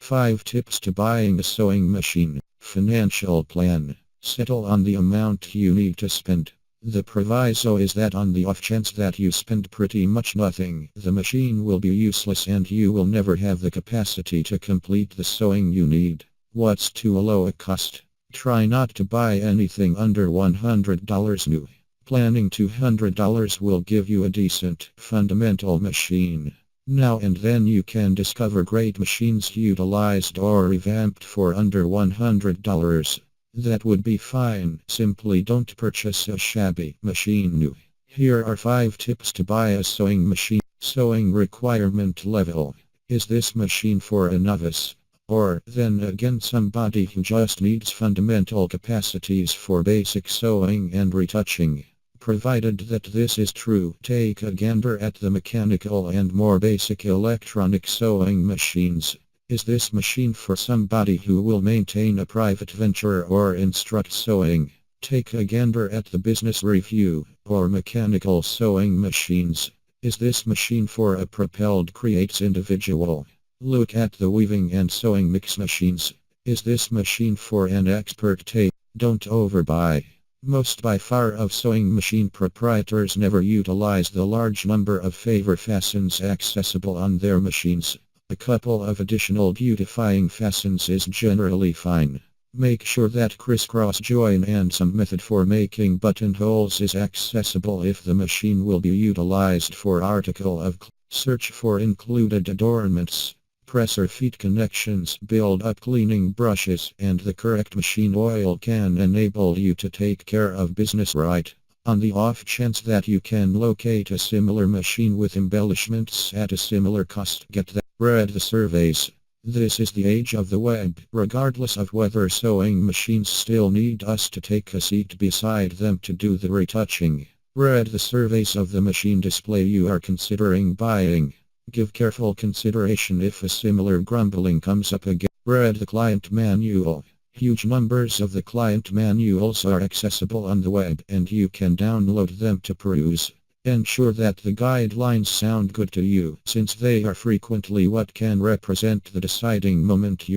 5 tips to buying a sewing machine. Financial plan. Settle on the amount you need to spend. The proviso is that on the off chance that you spend pretty much nothing, the machine will be useless and you will never have the capacity to complete the sewing you need. What's too low a cost? Try not to buy anything under $100 new. Planning $200 will give you a decent, fundamental machine. Now and then you can discover great machines utilized or revamped for under $100. That would be fine, simply don't purchase a shabby machine new. Here are 5 tips to buy a sewing machine. Sewing requirement level. Is this machine for a novice? Or, then again, somebody who just needs fundamental capacities for basic sewing and retouching? Provided that this is true, take a gander at the mechanical and more basic electronic sewing machines. Is this machine for somebody who will maintain a private venture or instruct sewing? Take a gander at the business review or mechanical sewing machines. Is this machine for a propelled creates individual? Look at the weaving and sewing mix machines. Is this machine for an expert tailor? Don't overbuy. Most by far of sewing machine proprietors never utilize the large number of favor fasteners accessible on their machines. A couple of additional beautifying fasteners is generally fine. Make sure that crisscross join and some method for making buttonholes is accessible if the machine will be utilized for article of search for included adornments. Presser feet connections, build up cleaning brushes, and the correct machine oil can enable you to take care of business right. On the off chance that you can locate a similar machine with embellishments at a similar cost, get that. Read the surveys. This is the age of the web. Regardless of whether sewing machines still need us to take a seat beside them to do the retouching. Read the surveys of the machine display you are considering buying. Give careful consideration if a similar grumbling comes up again. Read the client manual. Huge numbers of the client manuals are accessible on the web and you can download them to peruse. Ensure that the guidelines sound good to you, since they are frequently what can represent the deciding moment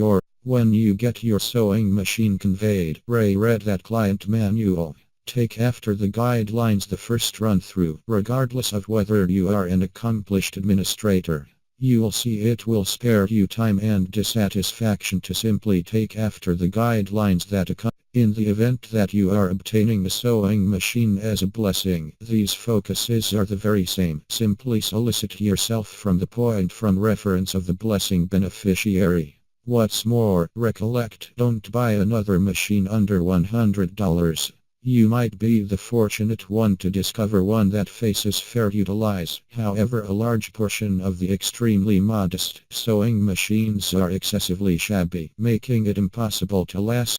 when you get your sewing machine conveyed. Read that client manual. Take after the guidelines the first run through, regardless of whether you are an accomplished administrator. You'll see it will spare you time and dissatisfaction to simply take after the guidelines that accompany. In the event that you are obtaining a sewing machine as a blessing, these focuses are the very same. Simply solicit yourself from the point from reference of the blessing beneficiary. What's more, recollect, don't buy another machine under $100. You might be the fortunate one to discover one that faces fair utilize. However, a large portion of the extremely modest sewing machines are excessively shabby, making it impossible to last.